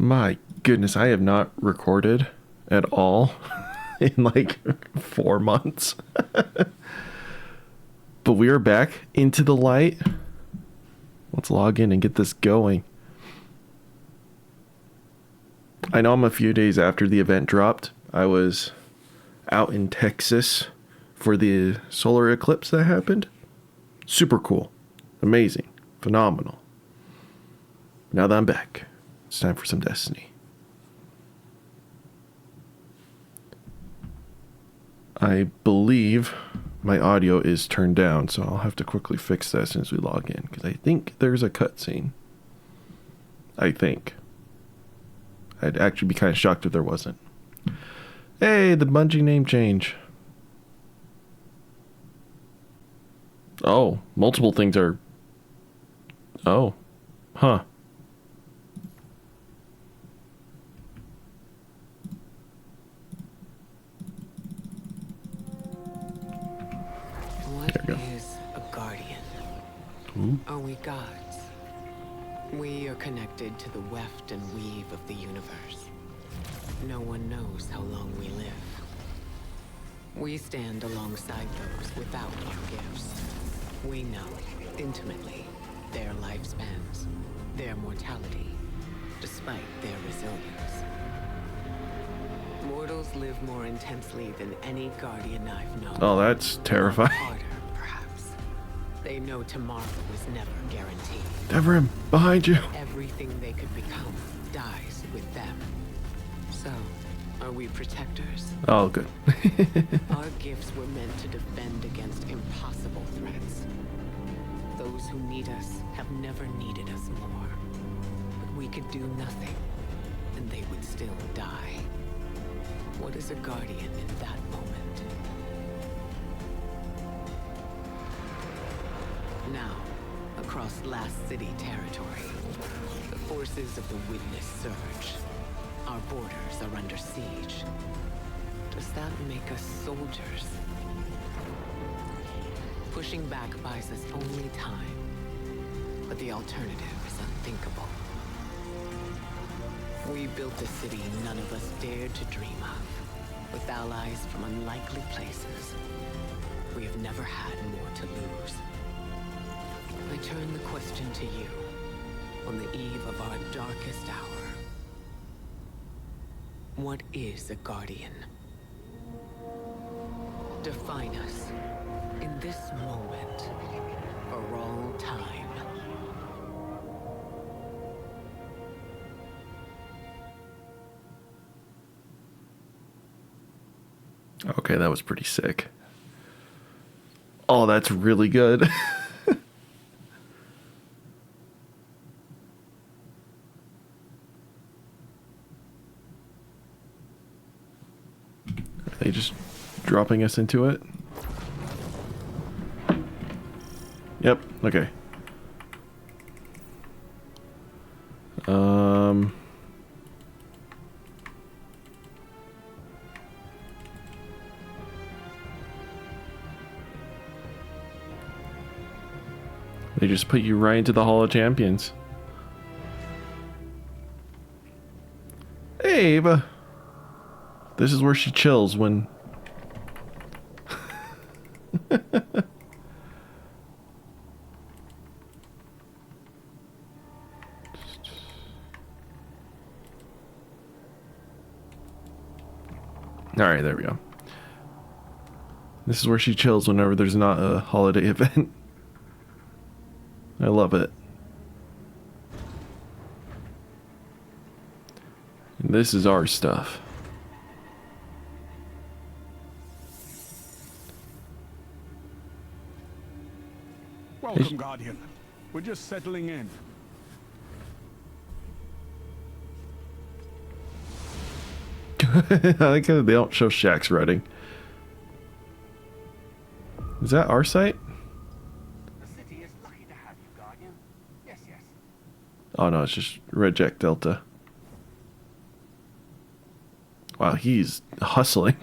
My goodness, I have not recorded at all in like 4 months. But we are back into the light. Let's log in and get this going. I know I'm a few days after the event dropped. I was out in Texas for the solar eclipse that happened. Super cool. Amazing. Phenomenal. Now that I'm back, it's time for some Destiny. I believe my audio is turned down, so I'll have to quickly fix that as soon as we log in, because I think there's a cutscene. I think. I'd actually be kind of shocked if there wasn't. Hey, the Bungie name change. Oh, multiple things are... Oh. Huh. What is a guardian? Ooh. Are we gods? We are connected to the weft and weave of the universe. No one knows how long we live. We stand alongside those without our gifts. We know, intimately, their lifespans, their mortality, despite their resilience. Mortals live more intensely than any guardian I've known. Oh, that's terrifying. Harder, perhaps. They know tomorrow is never guaranteed. Devrim, behind you. Everything they could become dies with them. So, are we protectors? Oh, good. Our gifts were meant to defend against impossible threats. Those who need us have never needed us more. But we could do nothing, and they would still die. What is a guardian in that moment? Now, across Last City territory, the forces of the Witness surge. Our borders are under siege. Does that make us soldiers? Pushing back buys us only time, but the alternative is unthinkable. We built a city none of us dared to dream of, with allies from unlikely places. We have never had more to lose. I turn the question to you, on the eve of our darkest hour. What is a guardian? Define us, in this moment, for all time. Okay, that was pretty sick. Oh, that's really good. Are they just dropping us into it? Yep, okay. They just put you right into the Hall of Champions. Hey, Ava. This is where she chills when... Alright, there we go. This is where she chills whenever there's not a holiday event. I love it. And this is our stuff. Welcome, Guardian. We're just settling in. I like how they don't show Shaxx running. Is that our site? The city is lucky to have you, Guardian. Yes, yes. Oh no, it's just Red Jack Delta. Wow, he's hustling.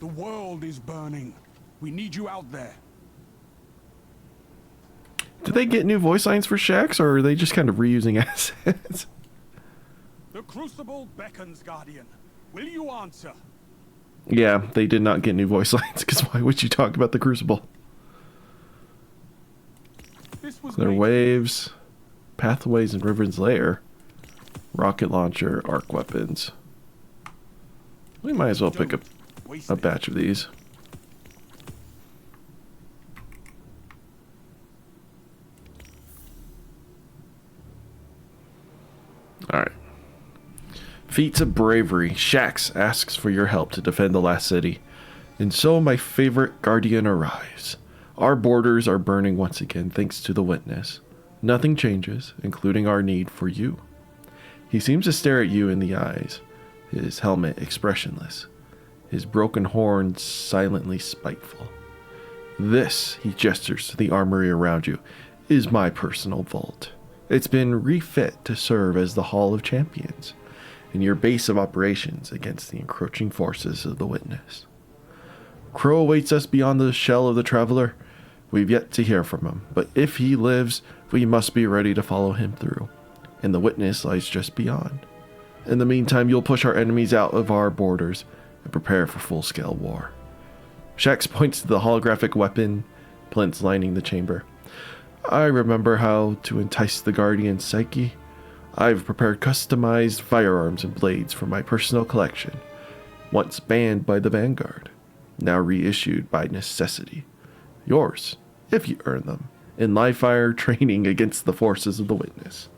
The world is burning. We need you out there. Did they get new voice lines for Shax, or are they just kind of reusing assets? The Crucible beckons, Guardian. Will you answer? Yeah, they did not get new voice lines, because why would you talk about the Crucible? This was Their made- waves, pathways in Riven's Lair, rocket launcher, arc weapons. We might as well pick up Waste a it. batch of these. Alright. Feats of bravery. Shax asks for your help to defend the last city. And so my favorite guardian arrives. Our borders are burning once again thanks to the witness. Nothing changes, including our need for you. He seems to stare at you in the eyes, his helmet expressionless, his broken horn silently spiteful. This, he gestures to the armory around you, is my personal vault. It's been refit to serve as the Hall of Champions, and your base of operations against the encroaching forces of the Witness. Crow awaits us beyond the shell of the Traveler. We've yet to hear from him, but if he lives, we must be ready to follow him through, and the Witness lies just beyond. In the meantime, you'll push our enemies out of our borders and prepare for full-scale war. Shax points to the holographic weapon, plinths lining the chamber. I remember how to entice the Guardian's psyche. I've prepared customized firearms and blades for my personal collection, once banned by the Vanguard, now reissued by necessity. Yours, if you earn them, in live fire training against the forces of the Witness.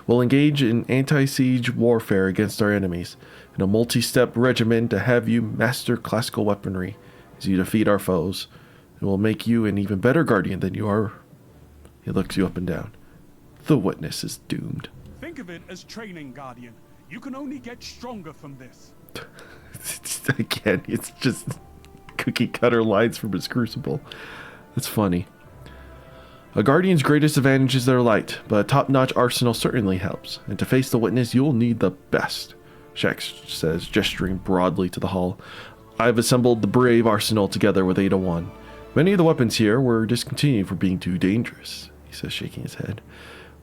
We'll engage in anti-siege warfare against our enemies, in a multi-step regimen to have you master classical weaponry as you defeat our foes. It will make you an even better guardian than you are. He looks you up and down. The Witness is doomed. Think of it as training, Guardian. You can only get stronger from this. Again, it's just cookie cutter lines from his Crucible. That's funny. A Guardian's greatest advantage is their light, but a top-notch arsenal certainly helps. And to face the Witness, you'll need the best. Shax says, gesturing broadly to the hall. I've assembled the brave arsenal together with Ada 1. Many of the weapons here were discontinued for being too dangerous, he says, shaking his head.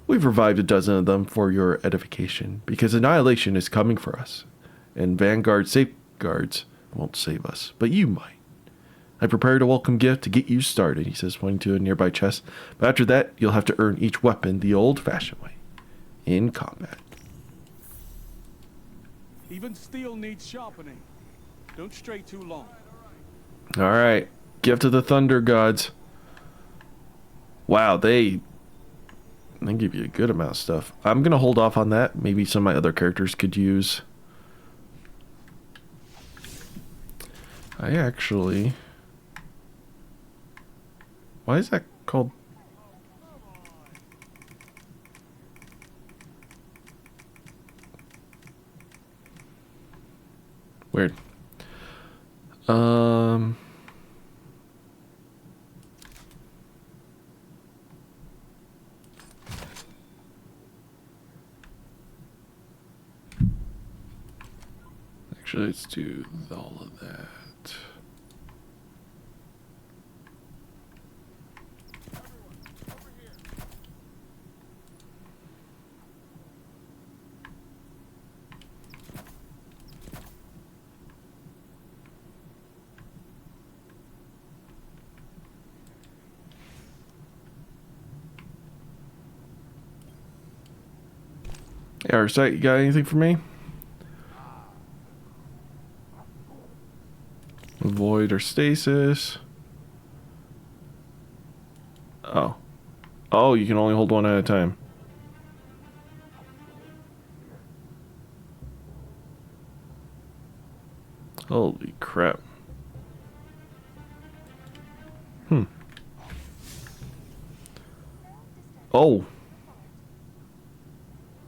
We've revived a dozen of them for your edification, because annihilation is coming for us, and Vanguard safeguards won't save us, but you might. I prepared a welcome gift to get you started, he says, pointing to a nearby chest, but after that, you'll have to earn each weapon the old-fashioned way, in combat. Even steel needs sharpening. Don't stray too long. Alright, gift of the Thunder Gods. Wow, they give you a good amount of stuff. I'm going to hold off on that. Maybe some of my other characters could use. I actually... Why is that called... Weird. Actually, let's do all of that. Hey, Arcite, you got anything for me? Void or stasis. Oh. Oh, you can only hold one at a time. Holy crap. Oh.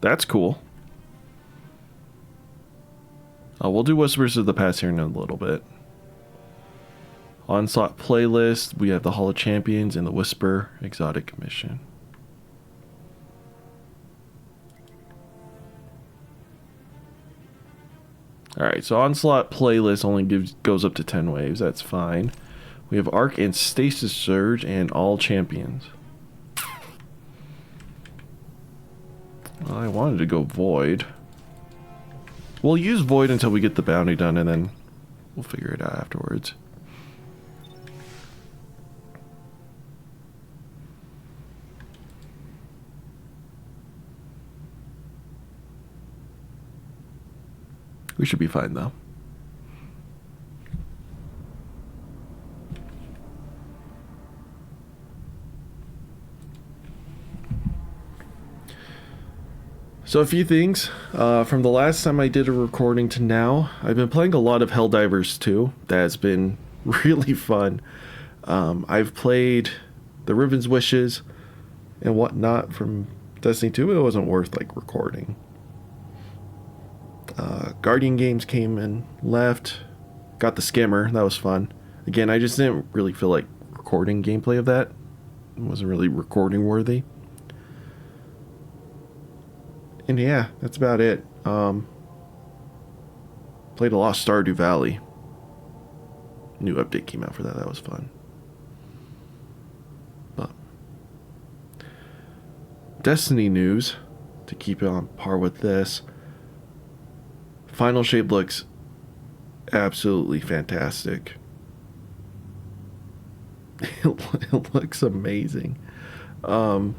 That's cool. We'll do Whispers of the Past here in a little bit. Onslaught playlist, we have the Hall of Champions and the Whisper exotic mission. Alright, so Onslaught playlist only goes up to 10 waves, that's fine. We have Arc and Stasis Surge and all champions. Well, I wanted to go Void. We'll use Void until we get the bounty done, and then we'll figure it out afterwards. We should be fine, though. So a few things. From the last time I did a recording to now, I've been playing a lot of Helldivers 2. That's been really fun. I've played the Riven's Wishes and whatnot from Destiny 2. It wasn't worth like recording. Guardian Games came and left. Got the Skimmer. That was fun. Again, I just didn't really feel like recording gameplay of that. It wasn't really recording worthy. And yeah, that's about it. Played a lot of Stardew Valley. New update came out for that. That was fun. But Destiny news, to keep it on par with this. Final Shape looks absolutely fantastic. It looks amazing. And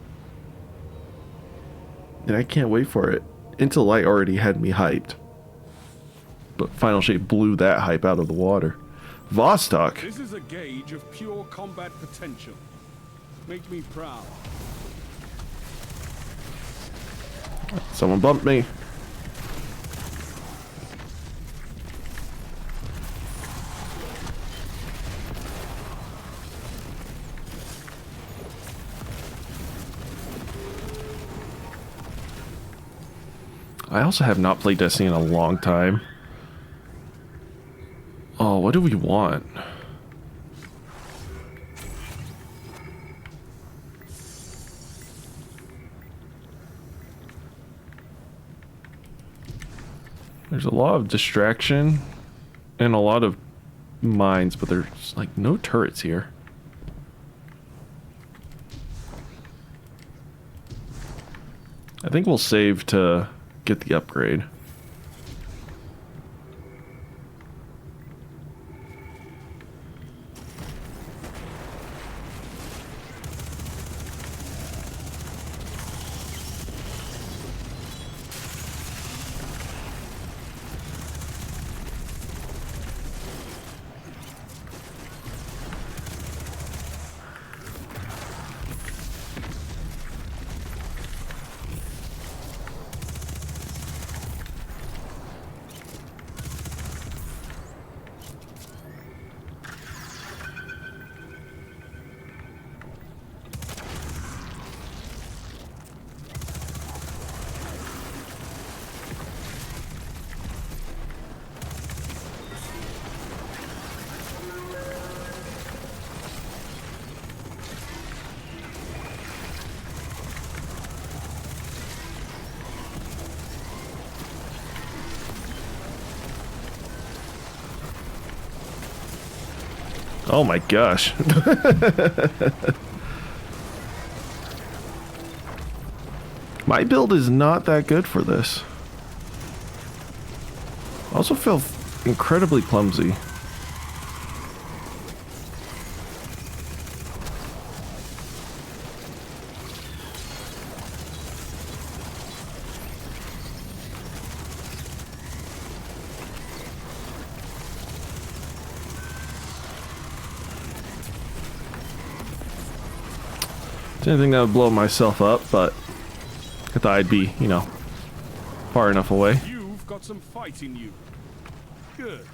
I can't wait for it. Into Light already had me hyped, but Final Shape blew that hype out of the water. Vostok. This is a gauge of pure combat potential. Makes me proud. Someone bumped me. I also have not played Destiny in a long time. Oh, what do we want? There's a lot of distraction and a lot of mines, but there's like no turrets here. I think we'll save to get the upgrade. Oh my gosh. My build is not that good for this. I also feel incredibly clumsy. Didn't think that would blow myself up, but I thought I'd be, you know, far enough away. You've got some fight in you. Good.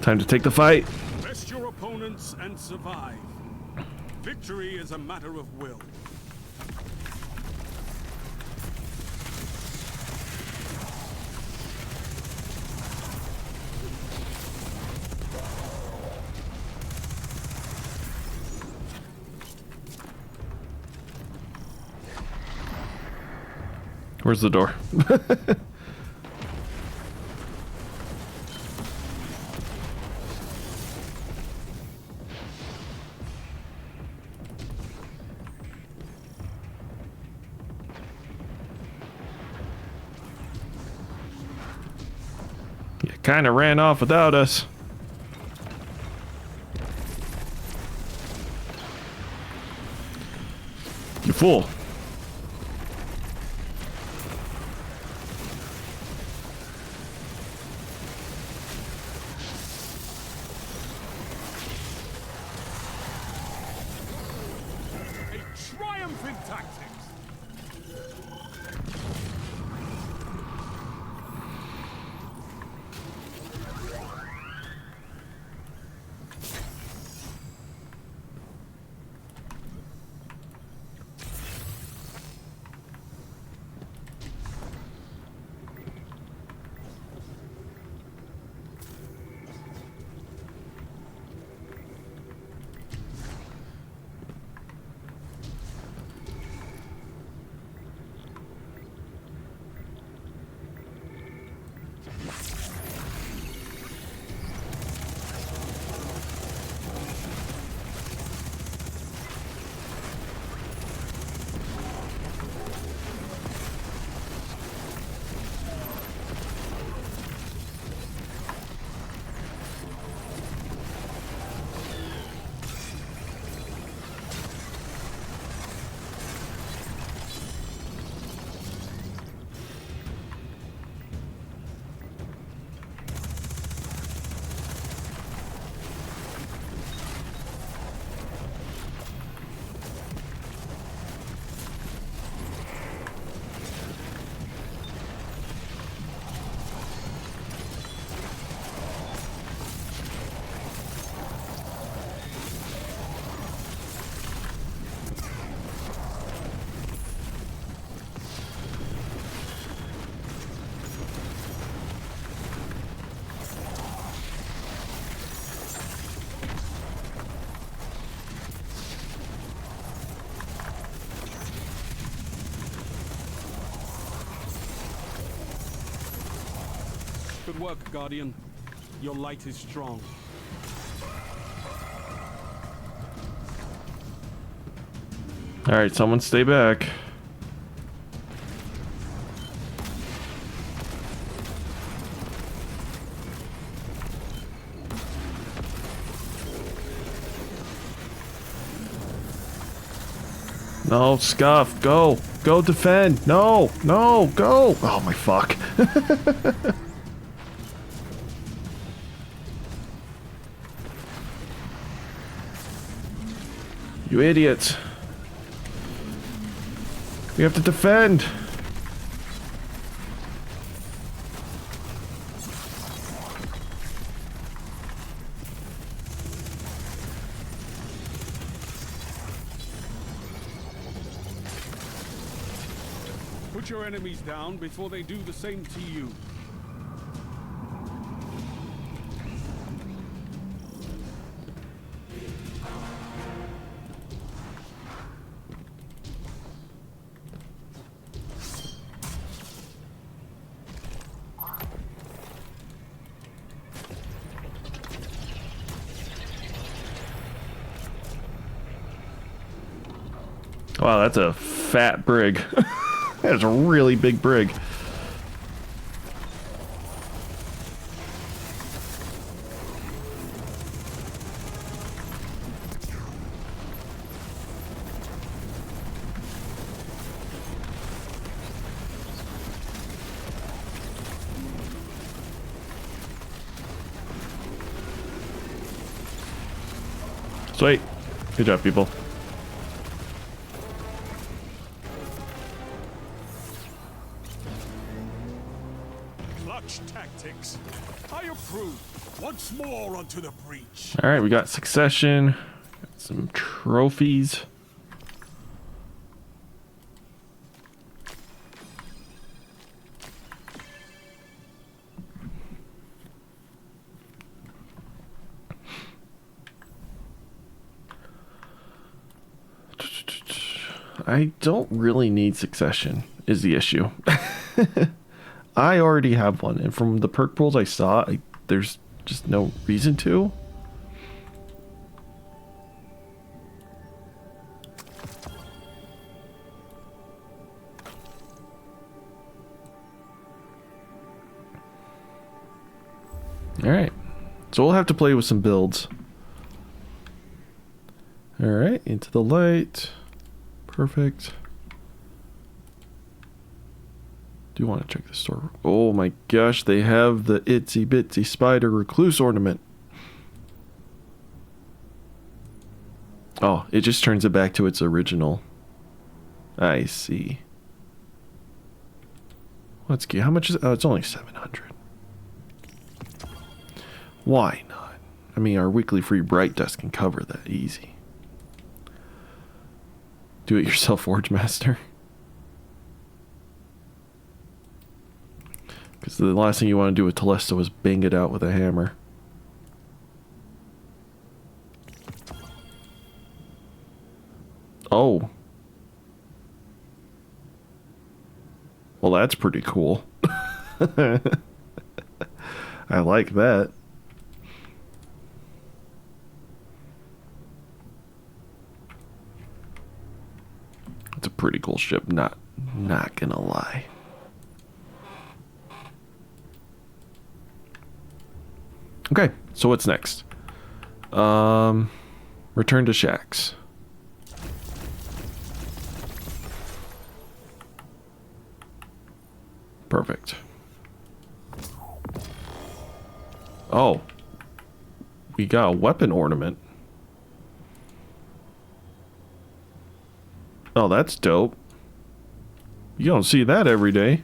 Time to take the fight. Best your opponents and survive. Victory is a matter of will. Where's the door? You kind of ran off without us. You fool. A triumph in tactics. Good work, Guardian. Your light is strong. Alright, someone stay back. No, Scuff, go! Go defend! No! No! Go! Oh my fuck. You idiots. We have to defend. Put your enemies down before they do the same to you. Wow, that's a fat brig. That's a really big brig. Sweet. Good job, people. Such tactics. I approve. Once more onto the breach. All right, we got succession, got some trophies. I don't really need succession is the issue. I already have one, and from the perk pools I saw, there's just no reason to. Alright, so we'll have to play with some builds. Alright, into the light. Perfect. Do want to check the store. Oh my gosh, they have the itsy bitsy spider recluse ornament. Oh, it just turns it back to its original. I see. Let's get, how much is it? Oh, it's only 700. Why not? I mean, our weekly free bright dust can cover that easy. Do it yourself, Forge Master. Because the last thing you want to do with Telesto is bang it out with a hammer. Oh. Well, that's pretty cool. I like that. It's a pretty cool ship, not gonna lie. Okay, so what's next? Return to Shaxx. Perfect. Oh. We got a weapon ornament. Oh, that's dope. You don't see that every day.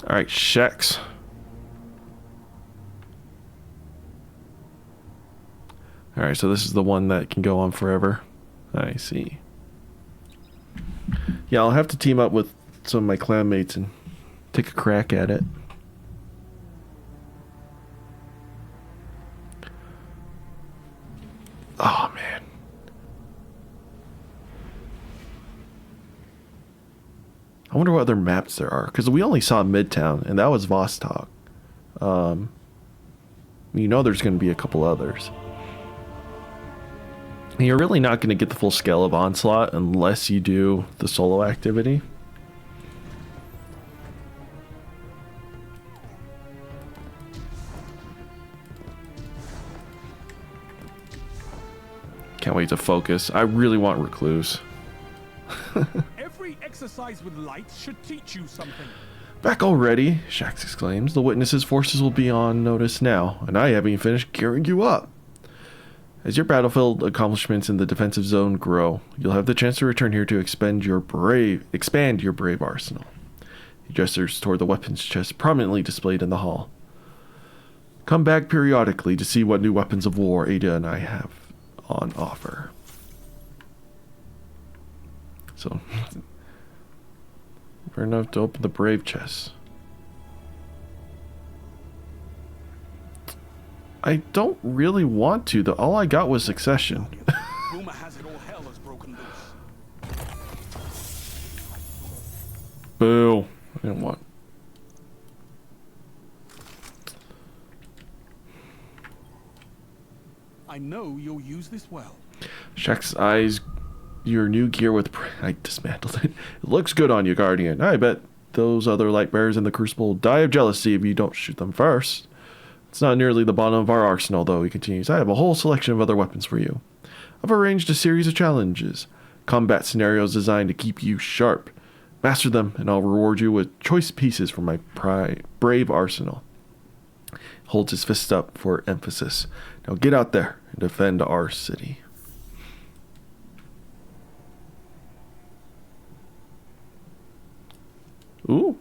Alright, Shaxx. Alright, so this is the one that can go on forever. I see. Yeah, I'll have to team up with some of my clanmates and take a crack at it. Oh, man. I wonder what other maps there are, because we only saw Midtown, and that was Vostok. You know there's going to be a couple others. And you're really not going to get the full scale of Onslaught unless you do the solo activity. Can't wait to focus. I really want Recluse. Every exercise with light should teach you something. Back already, Shaxx exclaims. The Witness's forces will be on notice now, and I haven't even finished gearing you up. As your battlefield accomplishments in the defensive zone grow, you'll have the chance to return here to expand your brave arsenal. He gestures toward the weapons chest prominently displayed in the hall. Come back periodically to see what new weapons of war Ada and I have on offer. So, fair enough to open the brave chest. I don't really want to, though. All I got was succession. Rumor has it all hell has broken loose. Boo. I didn't want. I know you'll use this well. Shaxx eyes your new gear with... I dismantled it. It looks good on you, Guardian. I bet those other light bearers in the Crucible will die of jealousy if you don't shoot them first. It's not nearly the bottom of our arsenal, though, he continues. I have a whole selection of other weapons for you. I've arranged a series of challenges. Combat scenarios designed to keep you sharp. Master them, and I'll reward you with choice pieces from my brave arsenal. Holds his fist up for emphasis. Now get out there and defend our city. Ooh.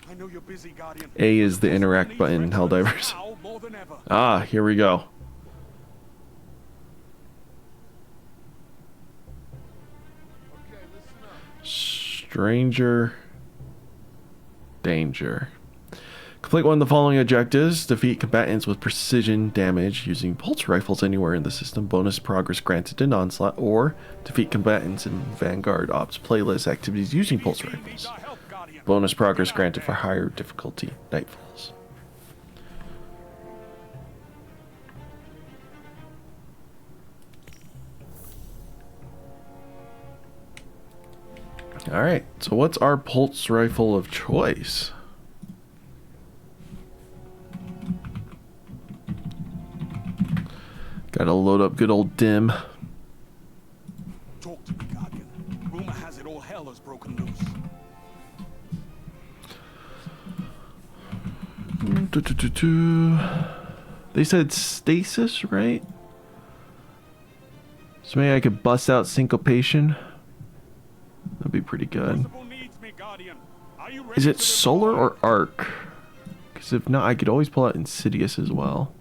I know you're busy, Guardian. A is the Crucible interact needs button in veterans Helldivers. now more than ever. Ah, here we go. Stranger danger. Complete one of the following objectives. Defeat combatants with precision damage using pulse rifles anywhere in the system. Bonus progress granted in Onslaught. Or defeat combatants in Vanguard Ops playlist activities using pulse Team needs rifles. our help, Guardian. Bonus progress Get out granted for there. higher difficulty Nightfalls. Alright, so what's our pulse rifle of choice? Gotta load up good old Dim. Talk to me, Guardian. Rumor has it all hell has broken loose. They said stasis, right? So maybe I could bust out syncopation. That'd be pretty good. Crucible needs me, Guardian. Are you ready Is it to solar deploy? or arc? Because if not, I could always pull out Insidious as well.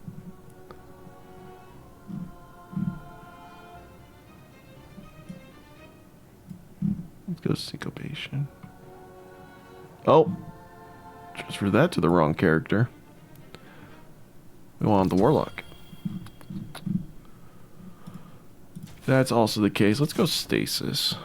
Let's go syncopation. Oh, transfer that to the wrong character. We want the warlock. That's also the case. Let's go stasis.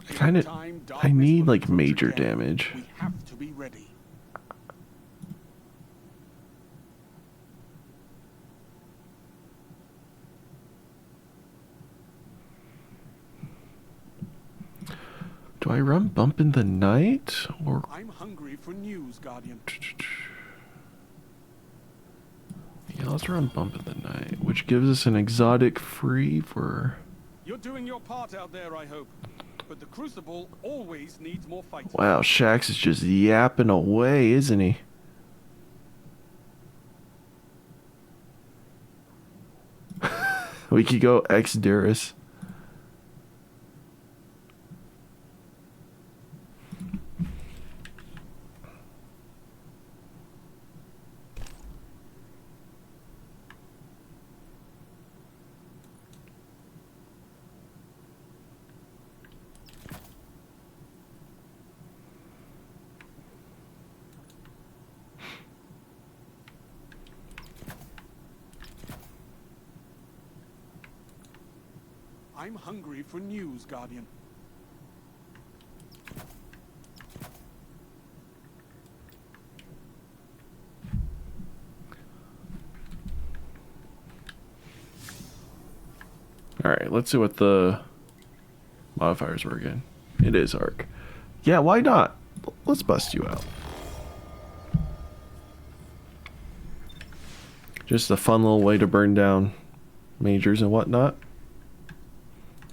Kind of. Time, I darkness need will like approach major again. damage. We have to be ready. Do I run Bump in the Night or? I'm hungry for news, Guardian. Yeah, let's run Bump in the Night, which gives us an exotic free for. You're doing your part out there, I hope. But the Crucible always needs more fighting. Wow, Shax is just yapping away, isn't he? We could go X-Durus. I'm hungry for news, Guardian. Alright, let's see what the modifiers were again. It is arc. Yeah, why not? Let's bust you out. Just a fun little way to burn down majors and whatnot.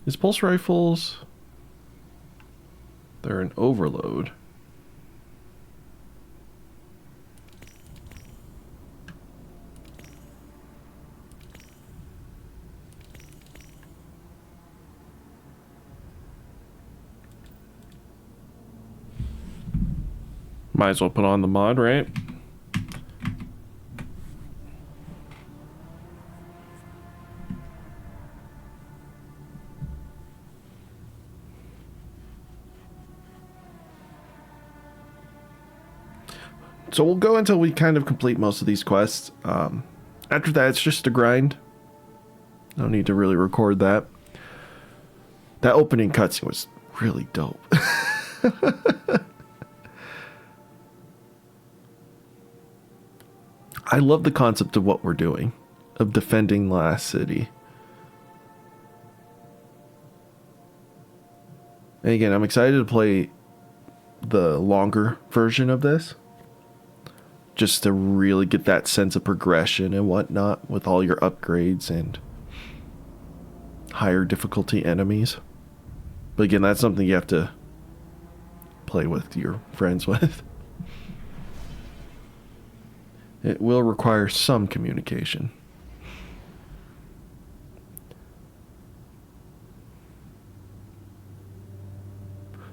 Is pulse rifles... They're an overload. Might as well put on the mod, right? So we'll go until we kind of complete most of these quests. After that, it's just a grind. No need to really record that. That opening cutscene was really dope. I love the concept of what we're doing, of defending Last City. And again, I'm excited to play the longer version of this, just to really get that sense of progression and whatnot with all your upgrades and higher difficulty enemies. But again, that's something you have to play with your friends with. It will require some communication.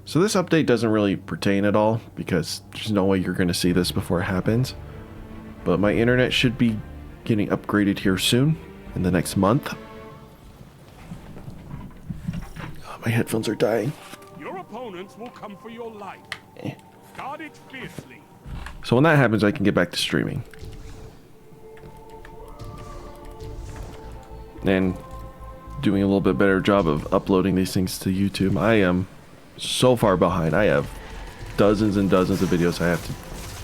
So this update doesn't really pertain at all because there's no way you're going to see this before it happens. But my internet should be getting upgraded here soon, in the next month. Oh, my headphones are dying. Your opponents will come for your life. Guard it fiercely. So when that happens, I can get back to streaming. And doing a little bit better job of uploading these things to YouTube. I am so far behind. I have dozens and dozens of videos I have to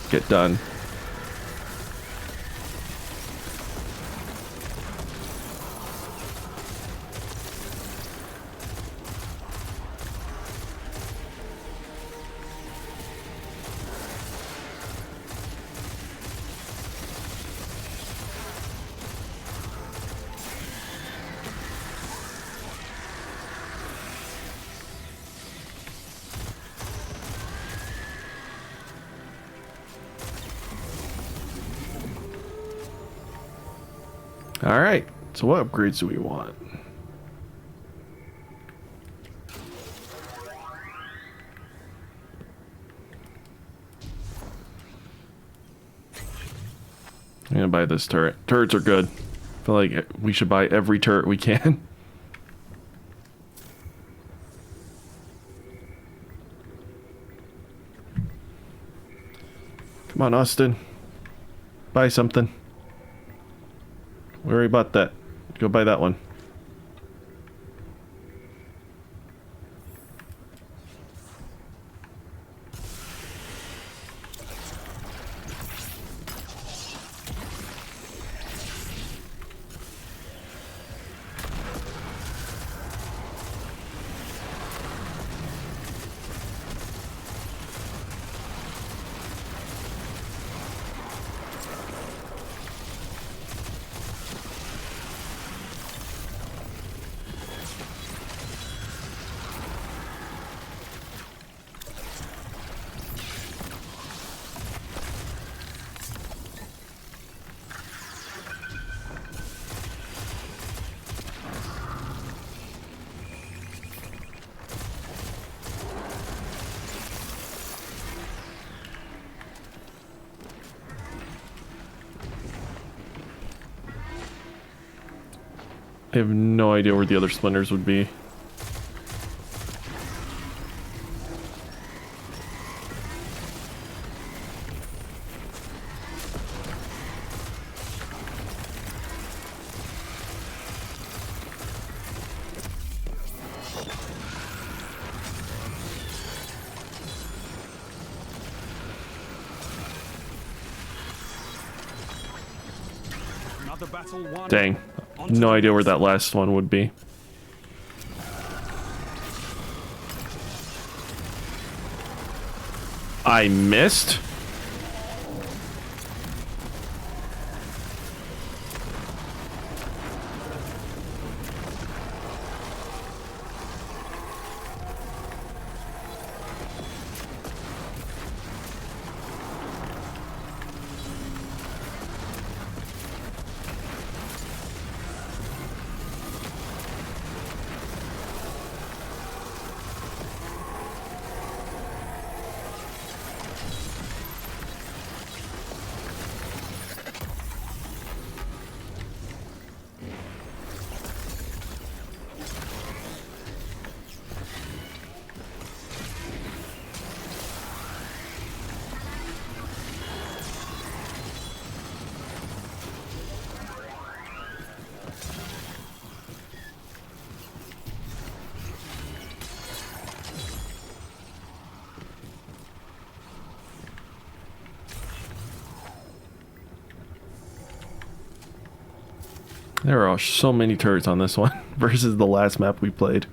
get done. Alright, so what upgrades do we want? I'm gonna buy this turret. Turrets are good. I feel like we should buy every turret we can. Come on, Austin. Buy something. We already bought that. Go buy that one. I have no idea where the other splinters would be. Another battle won. Dang. No idea where that last one would be. I missed? There are so many turrets on this one versus the last map we played.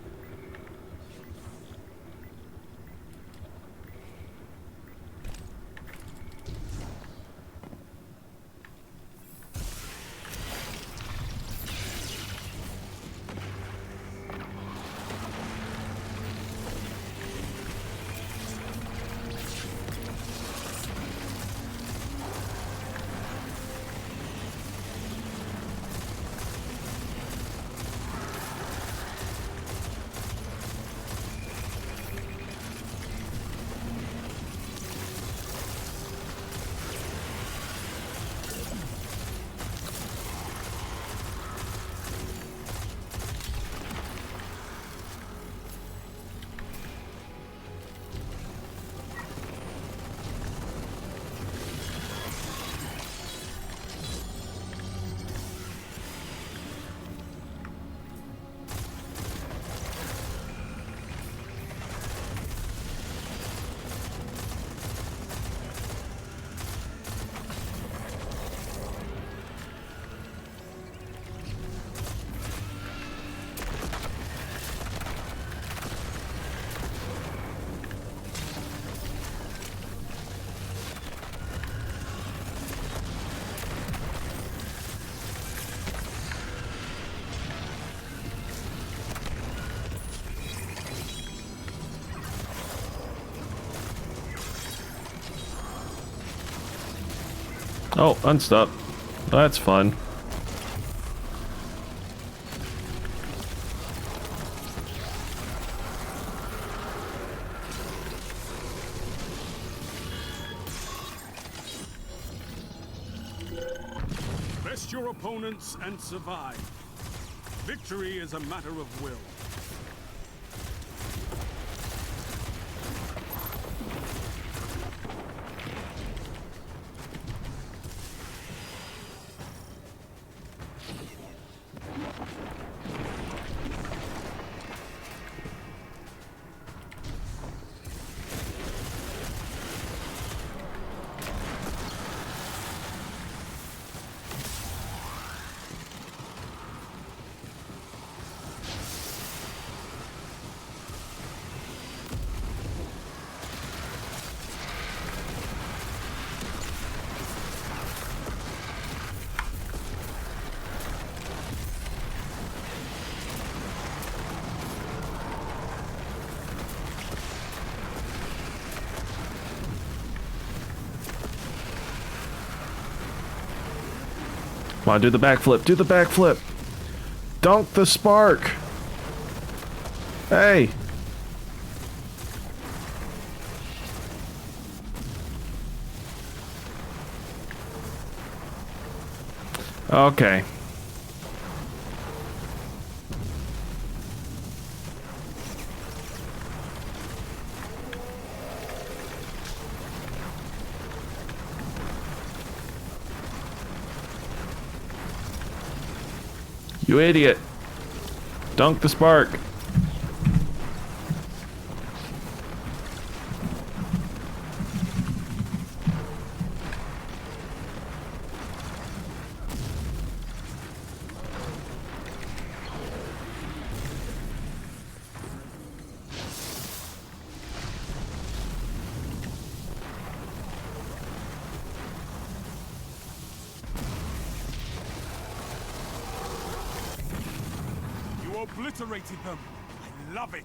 Oh, unstuck. That's fun. Best your opponents and survive. Victory is a matter of will. Come on, do the backflip. Do the backflip. Dunk the spark. Hey. Okay. You idiot. Dunk the spark. Obliterated them. I love it.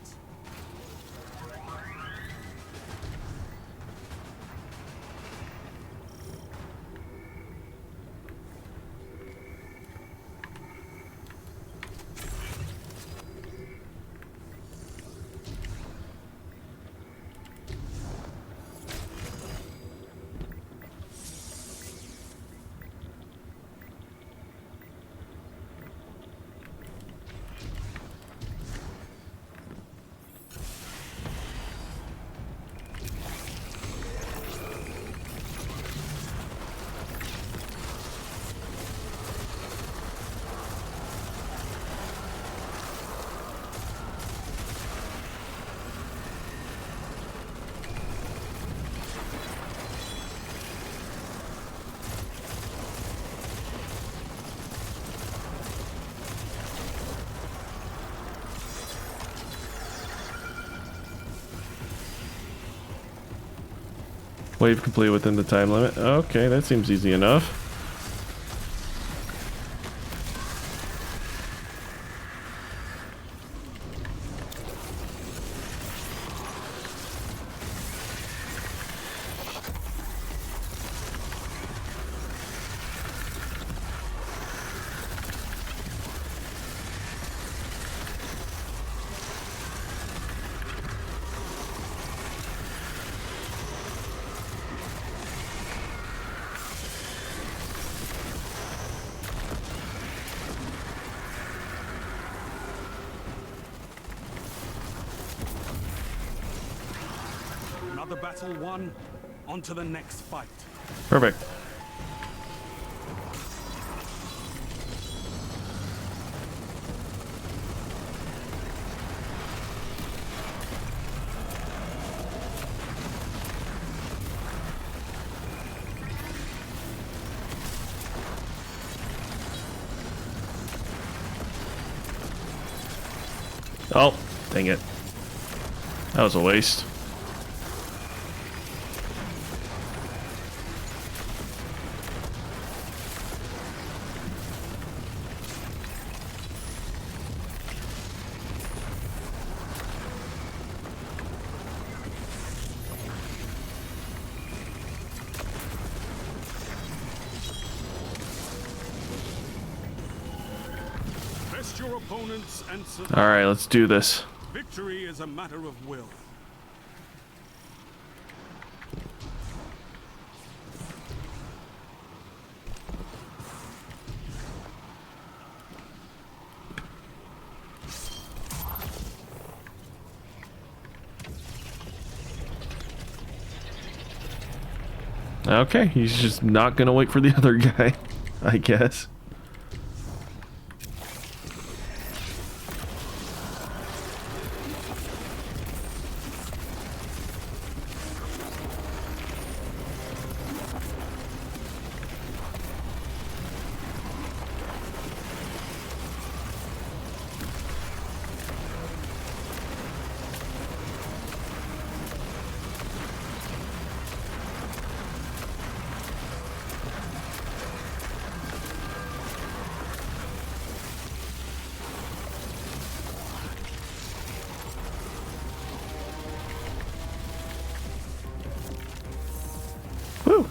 Wave complete within the time limit. Okay, that seems easy enough. Another battle won. On to the next fight. Perfect. Oh, dang it. That was a waste. your opponents and survive. All right, let's do this. Victory is a matter of will. Okay, he's just not gonna wait for the other guy, I guess. Woo!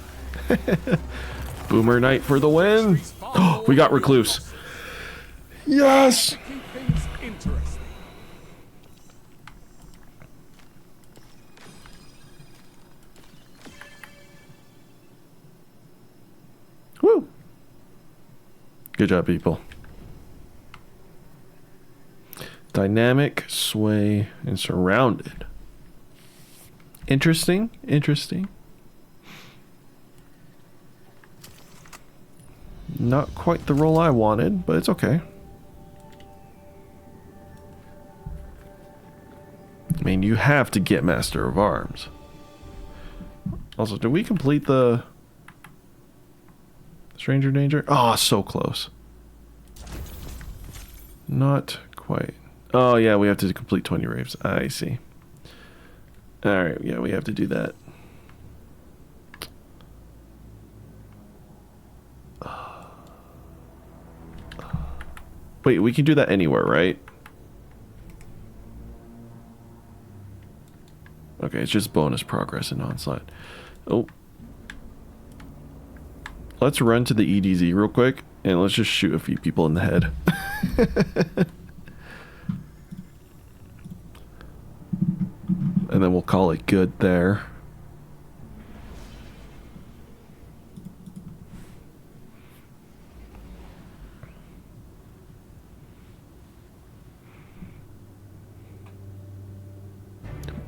Boomer Knight for the win! Oh, we got Recluse. Yes! Keep things interesting. Woo! Good job, people. Dynamic, sway, and surrounded. Interesting. Interesting. Not quite the role I wanted, but it's okay. I mean, you have to get Master of Arms. Also, did we complete the Stranger Danger? Oh, so close. Not quite. Oh, yeah, we have to complete 20 raves. I see. Alright, yeah, we have to do that. Wait, we can do that anywhere, right? Okay, it's just bonus progress in Onslaught. Oh. Let's run to the EDZ real quick, and let's just shoot a few people in the head. And then we'll call it good there.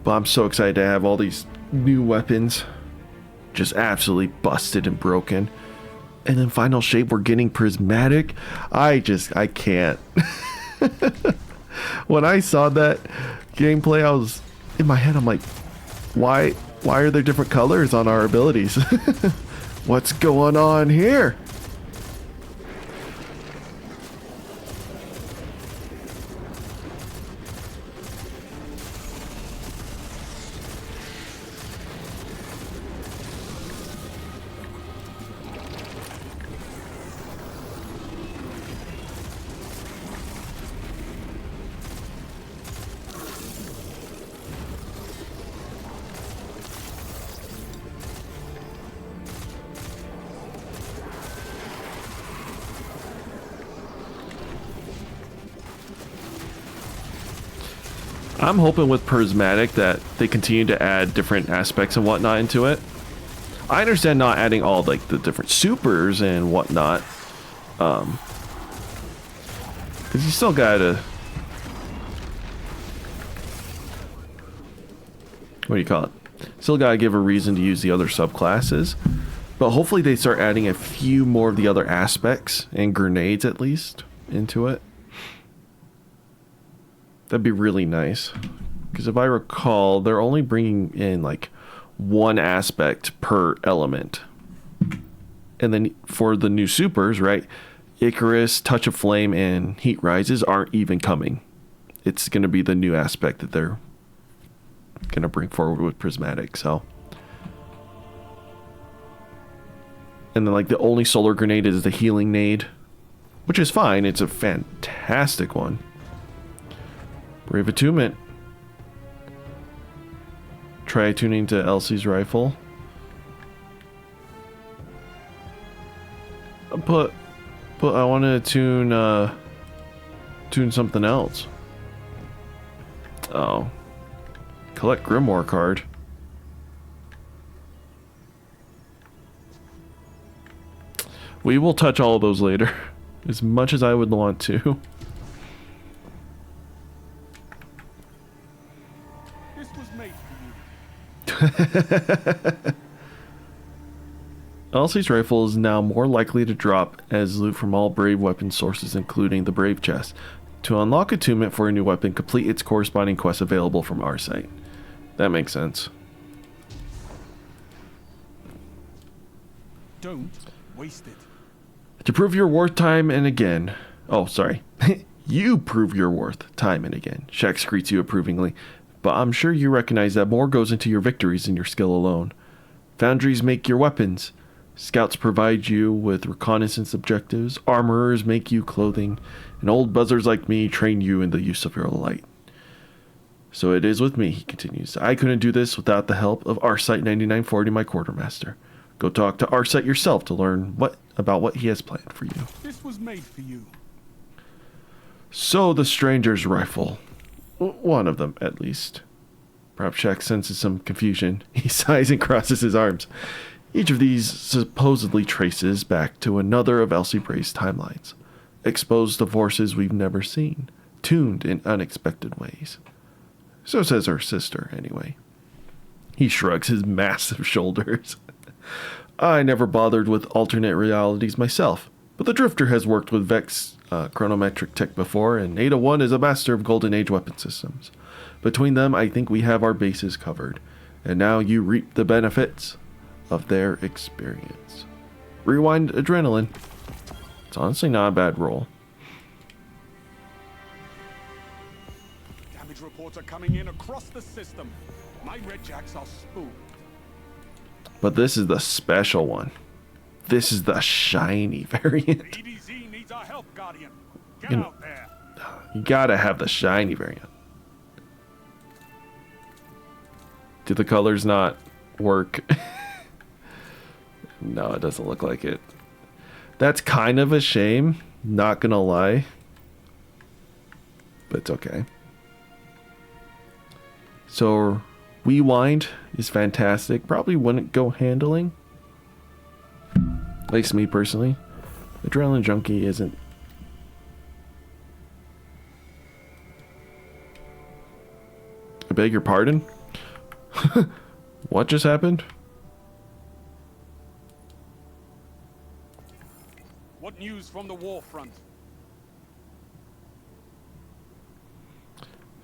But I'm so excited to have all these new weapons. Just absolutely busted and broken. And then Final Shape, we're getting prismatic. I can't. When I saw that gameplay, I was in my head, I'm like, why are there different colors on our abilities? What's going on here? I'm hoping with Prismatic that they continue to add different aspects and whatnot into it. I understand not adding all like the different supers and whatnot, because you still gotta, what do you call it? Still gotta give a reason to use the other subclasses. But hopefully they start adding a few more of the other aspects and grenades at least into it. That'd be really nice. Because if I recall, they're only bringing in like one aspect per element. And then for the new supers, right? Icarus, Touch of Flame, and Heat Rises aren't even coming. It's going to be the new aspect that they're going to bring forward with Prismatic, so. And then like the only solar grenade is the Healing Nade, which is fine. It's a fantastic one. Brave Attunement. Try tuning to Elsie's rifle. I want to tune Doing something else. Oh. Collect Grimoire card. We will touch all of those later. As much as I would want to. This was made for you. Elsie's rifle is now more likely to drop as loot from all Brave weapon sources, including the Brave chest. To unlock attunement for a new weapon, complete its corresponding quest available from our site. That makes sense. Don't waste it. To prove your worth time and again. Oh, sorry. You prove your worth time and again. Shax greets you approvingly, but I'm sure you recognize that more goes into your victories than your skill alone. Foundries make your weapons. Scouts provide you with reconnaissance objectives. Armorers make you clothing. And old buzzers like me train you in the use of your light. So it is with me, he continues. I couldn't do this without the help of Arcite 9940, my quartermaster. Go talk to Arcite yourself to learn about what he has planned for you. This was made for you. So the stranger's rifle. One of them, at least. Perhaps Shax senses some confusion. He sighs and crosses his arms. Each of these supposedly traces back to another of Elsie Brave's timelines, exposed to forces we've never seen, tuned in unexpected ways. So says her sister, anyway. He shrugs his massive shoulders. I never bothered with alternate realities myself, but the Drifter has worked with Vex chronometric tech before, and Ada 1 is a master of Golden Age weapon systems. Between them, I think we have our bases covered, and now you reap the benefits of their experience. Rewind adrenaline. It's honestly not a bad roll. Damage reports are coming in across the system. My red jacks are spooled. But this is the special one. This is the shiny variant. EDZ needs our help, Guardian. Get You know- out there. You gotta have the shiny variant. Do the colors not work? No, it doesn't look like it. That's kind of a shame, not gonna lie. But it's okay. So, Rewind is fantastic. Probably wouldn't go handling. At least me personally. Adrenaline Junkie isn't. I beg your pardon? What just happened? What news from the war front?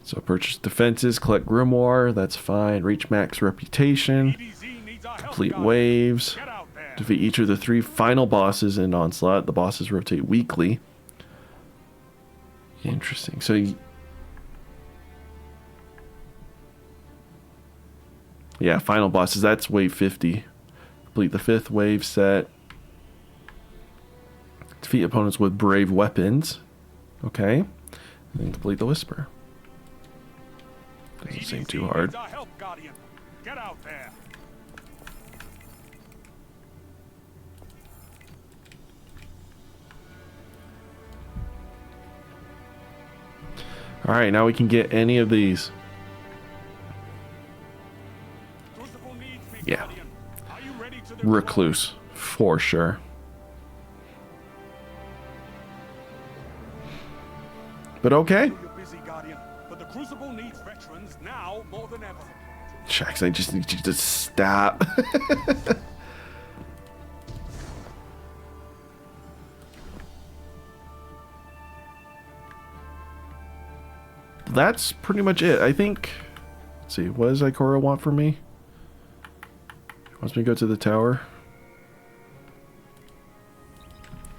So purchase defenses, collect Grimoire, that's fine. Reach max reputation, EDZ needs our help, complete Guardian. waves, Get out there. defeat each of the 3 final bosses in Onslaught. The bosses rotate weekly. Interesting. So, yeah, final bosses, that's wave 50. Complete the 5th wave set. Defeat opponents with brave weapons. Okay. And then complete the Whisper. Doesn't seem too hard. Needs our help, Guardian. Get out there. Alright, now we can get any of these. Crucible needs me, Yeah. Guardian. Are you ready to the Recluse, for sure. But okay. You're busy, Guardian, but the Crucible needs veterans now more than ever. Shax, I just need you to stop. That's pretty much it. I think. Let's see. What does Ikora want from me? She wants me to go to the tower.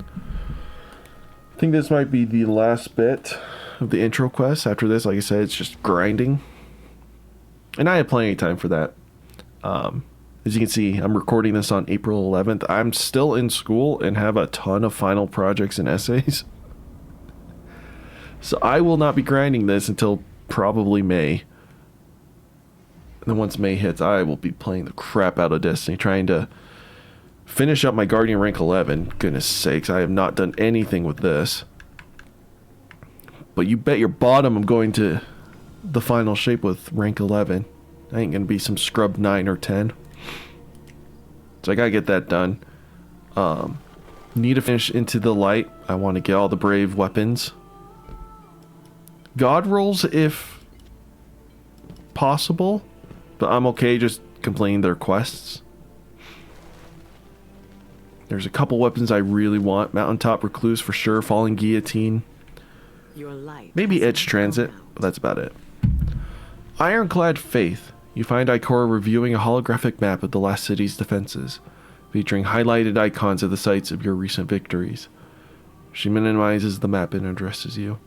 I think this might be the last bit of the intro quest. After this, like I said, it's just grinding. And I have plenty of time for that. As you can see, I'm recording this on April 11th. I'm still in school and have a ton of final projects and essays. So I will not be grinding this until probably May. And then once May hits, I will be playing the crap out of Destiny, trying to finish up my Guardian rank 11. Goodness sakes, I have not done anything with this. But you bet your bottom I'm going to the final shape with rank 11. I ain't gonna be some scrub 9 or 10. So I gotta get that done. Need to finish Into the Light. I want to get all the brave weapons. God rolls if possible, but I'm okay just completing their quests. There's a couple weapons I really want. Mountaintop Recluse for sure. Falling Guillotine. Your light. Maybe Edge Transit, but that's about it. Ironclad Faith. You find Ikora reviewing a holographic map of the last city's defenses, featuring highlighted icons of the sites of your recent victories. She minimizes the map and addresses you.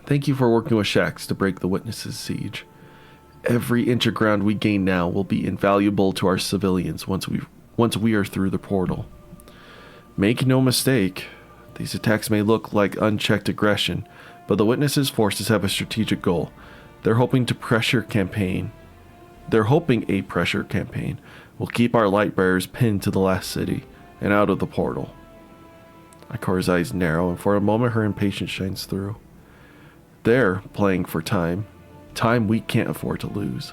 Thank you for working with Shaxx to break the Witness's siege. Every inch of ground we gain now will be invaluable to our civilians once we are through the portal. Make no mistake, these attacks may look like unchecked aggression, but the Witness's forces have a strategic goal. They're hoping a pressure campaign will keep our Lightbearers pinned to the last city and out of the portal. Ikora's eyes narrow, and for a moment her impatience shines through. They're playing for time. Time we can't afford to lose.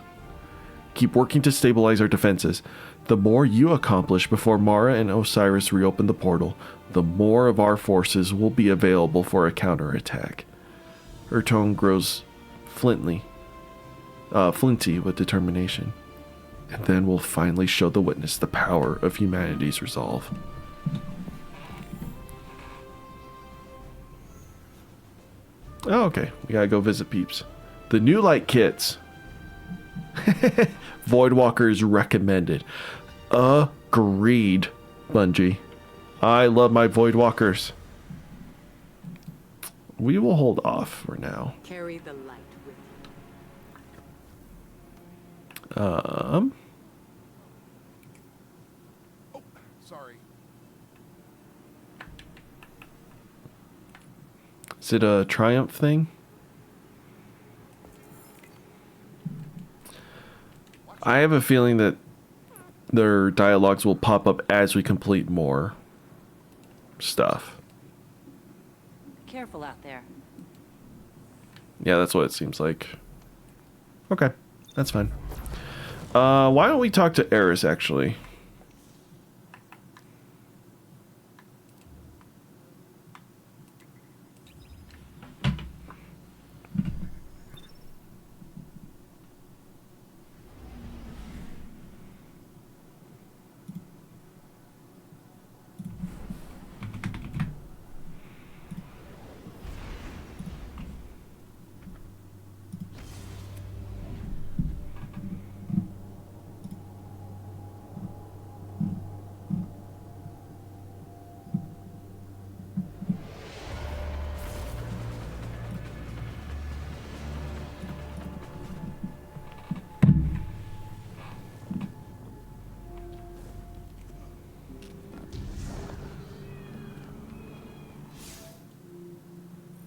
Keep working to stabilize our defenses. The more you accomplish before Mara and Osiris reopen the portal, the more of our forces will be available for a counterattack. Her tone grows flinty with determination. And then we'll finally show the Witness the power of humanity's resolve. Oh, okay. We gotta go visit peeps. The New Light kits. Voidwalkers recommended. Agreed, Bungie. I love my Voidwalkers. We will hold off for now. Carry the light with you. Oh, sorry. Is it a Triumph thing? I have a feeling that their dialogues will pop up as we complete more stuff. Careful out there. Yeah, that's what it seems like. Okay, that's fine. Why don't we talk to Eris, actually?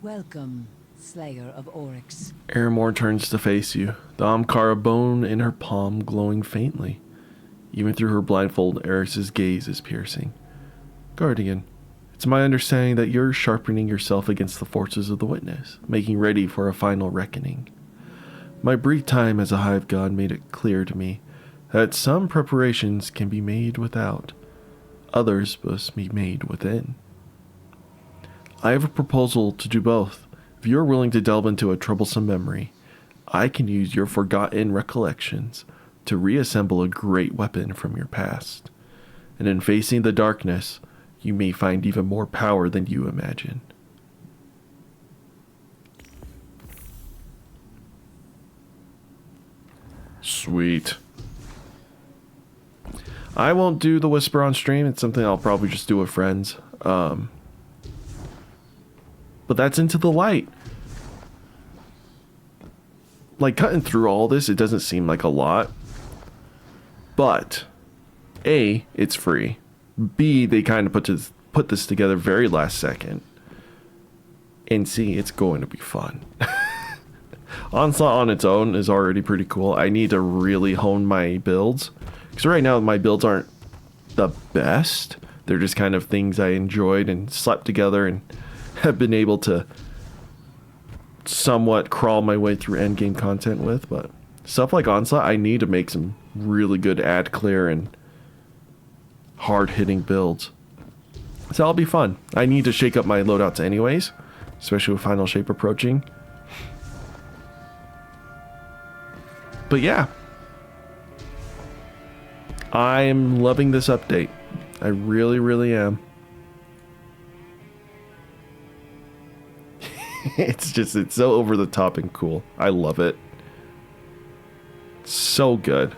Welcome, Slayer of Oryx. Aramor turns to face you, the Ahamkara bone in her palm glowing faintly. Even through her blindfold, Eris's gaze is piercing. Guardian, it's my understanding that you're sharpening yourself against the forces of the Witness, making ready for a final reckoning. My brief time as a hive god made it clear to me that some preparations can be made without, others must be made within. I have a proposal to do both. If you're willing to delve into a troublesome memory, I can use your forgotten recollections to reassemble a great weapon from your past. And in facing the darkness, you may find even more power than you imagine. Sweet. I won't do the whisper on stream. It's something I'll probably just do with friends. But that's Into the Light. Like, cutting through all this, it doesn't seem like a lot. But, A, it's free. B, they kind of put this together very last second. And C, it's going to be fun. Onslaught on its own is already pretty cool. I need to really hone my builds. Because right now, my builds aren't the best. They're just kind of things I enjoyed and slapped together and have been able to somewhat crawl my way through endgame content with, but stuff like Onslaught, I need to make some really good ad clear and hard-hitting builds. So that'll be fun. I need to shake up my loadouts anyways, especially with Final Shape approaching. But yeah, I'm loving this update. I really, really am. It's so over the top and cool. I love it. So good.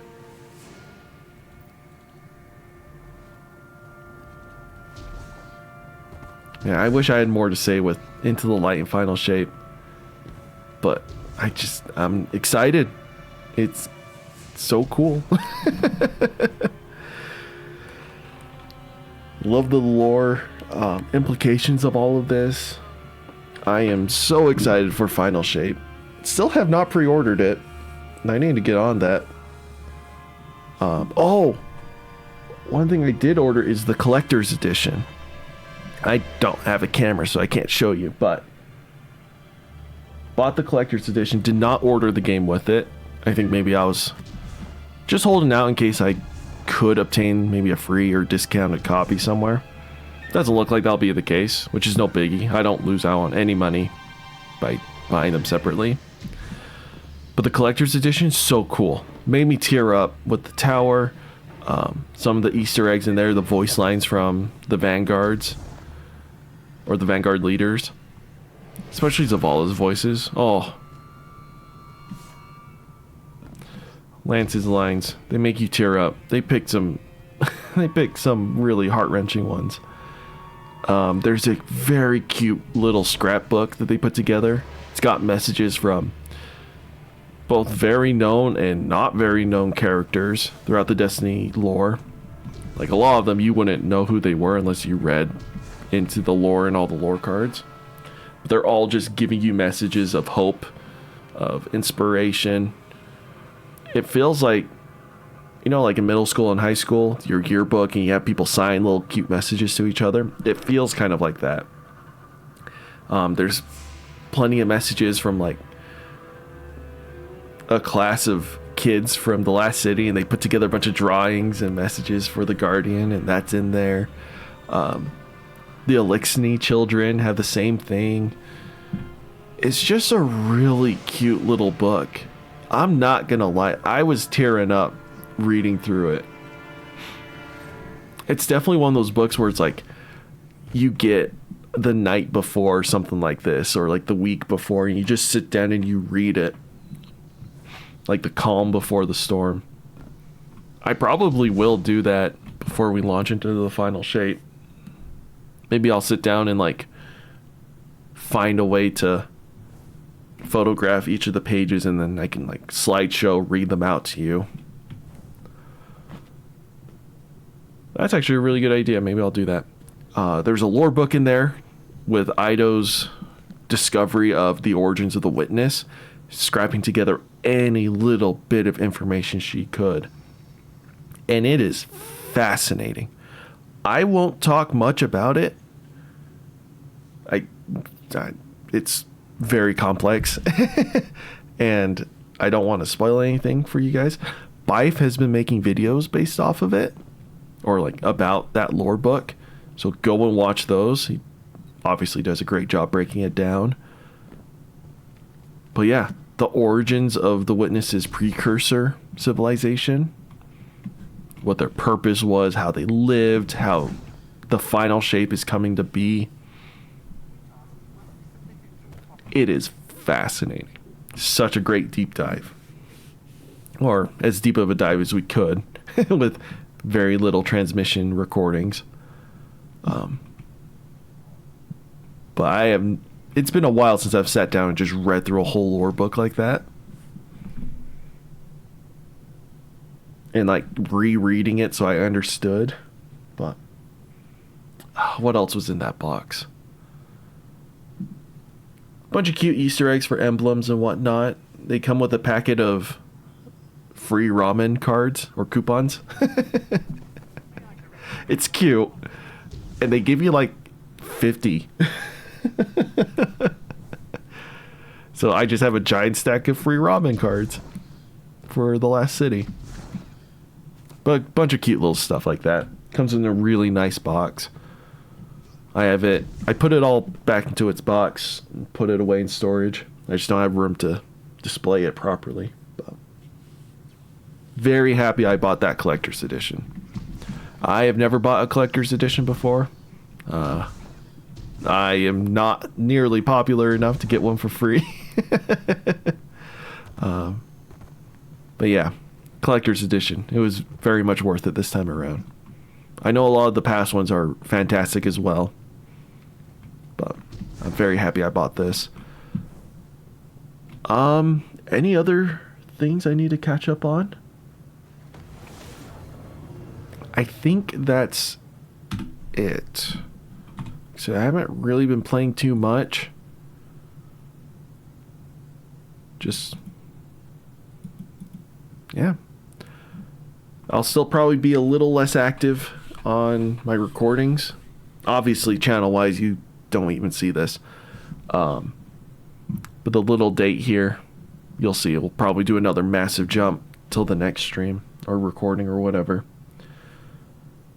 Yeah, I wish I had more to say with Into the Light and Final Shape. But I'm excited. It's so cool. Love the lore implications of all of this. I am so excited for Final Shape. Still have not pre-ordered it. I need to get on that. Oh, one thing I did order is the collector's edition. I don't have a camera, so I can't show you, but bought the collector's edition. Did not order the game with it. I think maybe I was just holding out in case I could obtain maybe a free or discounted copy somewhere. Doesn't look like that'll be the case, which is no biggie. I don't lose out on any money by buying them separately. But the collector's edition is so cool. Made me tear up with the tower, some of the Easter eggs in there, the voice lines from the Vanguards, or the Vanguard leaders. Especially Zavala's voices. Oh. Lance's lines, they make you tear up. They picked some really heart-wrenching ones. There's a very cute little scrapbook that they put together. It's got messages from both very known and not very known characters throughout the Destiny lore. Like a lot of them, you wouldn't know who they were unless you read into the lore and all the lore cards. But they're all just giving you messages of hope, of inspiration. It feels like, you know, like in middle school and high school, your yearbook, and you have people sign little cute messages to each other. It feels kind of like that. There's plenty of messages from like a class of kids from the last city, and they put together a bunch of drawings and messages for the Guardian, and that's in there. The Elixni children have the same thing. It's just a really cute little book. I'm not gonna lie, I was tearing up reading through it. It's definitely one of those books where it's like you get the night before something like this, or like the week before, and you just sit down and you read it, like the calm before the storm. I probably will do that before we launch into the Final Shape. Maybe I'll sit down and like find a way to photograph each of the pages, and then I can like slideshow read them out to you. That's actually a really good idea. Maybe I'll do that. There's a lore book in there with Ido's discovery of the origins of the Witness, scrapping together any little bit of information she could. And it is fascinating. I won't talk much about it. It's very complex. And I don't want to spoil anything for you guys. Bife has been making videos based off of it, or like about that lore book. So go and watch those. He obviously does a great job breaking it down. But yeah, the origins of the Witness's precursor civilization, what their purpose was, how they lived, how the Final Shape is coming to be. It is fascinating. Such a great deep dive. Or as deep of a dive as we could with very little transmission recordings. But it's been a while since I've sat down and just read through a whole lore book like that. And like rereading it so I understood. But what else was in that box? Bunch of cute Easter eggs for emblems and whatnot. They come with a packet of free ramen cards or coupons. It's cute. And they give you like 50. So I just have a giant stack of free ramen cards for the last city. But a bunch of cute little stuff like that. Comes in a really nice box. I put it all back into its box and put it away in storage. I just don't have room to display it properly. But very happy I bought that collector's edition. I have never bought a collector's edition before. I am not nearly popular enough to get one for free. But yeah, collector's edition. It was very much worth it this time around. I know a lot of the past ones are fantastic as well, but I'm very happy I bought this. Any other things I need to catch up on? I think that's it. So I haven't really been playing too much. Just, yeah. I'll still probably be a little less active on my recordings. Obviously, channel-wise, you don't even see this. But the little date here, you'll see. We'll probably do another massive jump till the next stream or recording or whatever.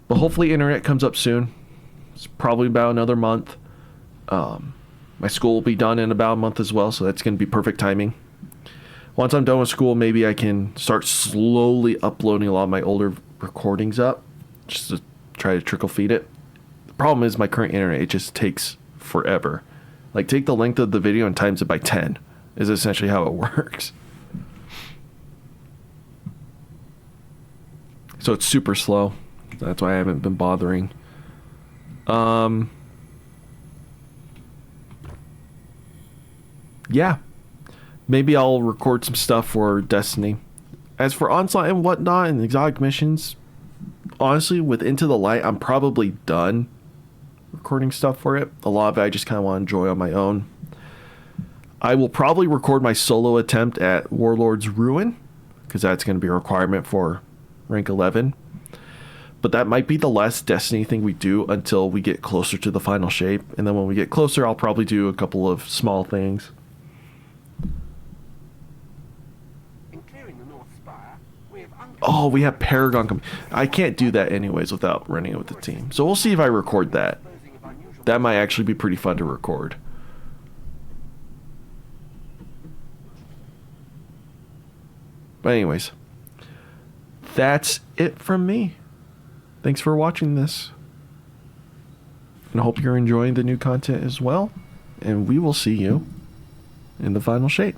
But hopefully internet comes up soon. It's probably about another month. My school will be done in about a month as well, so that's going to be perfect timing. Once I'm done with school, maybe I can start slowly uploading a lot of my older recordings up, just to try to trickle feed it. The problem is my current internet, it just takes forever. Like, take the length of the video and times it by 10 is essentially how it works. So it's super slow. That's why I haven't been bothering. Yeah. Maybe I'll record some stuff for Destiny. As for Onslaught and whatnot and exotic missions, honestly, with Into the Light, I'm probably done recording stuff for it. A lot of it I just kind of want to enjoy on my own. I will probably record my solo attempt at Warlord's Ruin, because that's going to be a requirement for rank 11. But that might be the last Destiny thing we do until we get closer to the final shape. And then when we get closer, I'll probably do a couple of small things. In clearing the North Spire, we have Oh, we have Paragon coming. I can't do that anyways without running it with the team. So we'll see if I record that. That might actually be pretty fun to record. But anyways, that's it from me. Thanks for watching this. And I hope you're enjoying the new content as well. And we will see you in the final shape.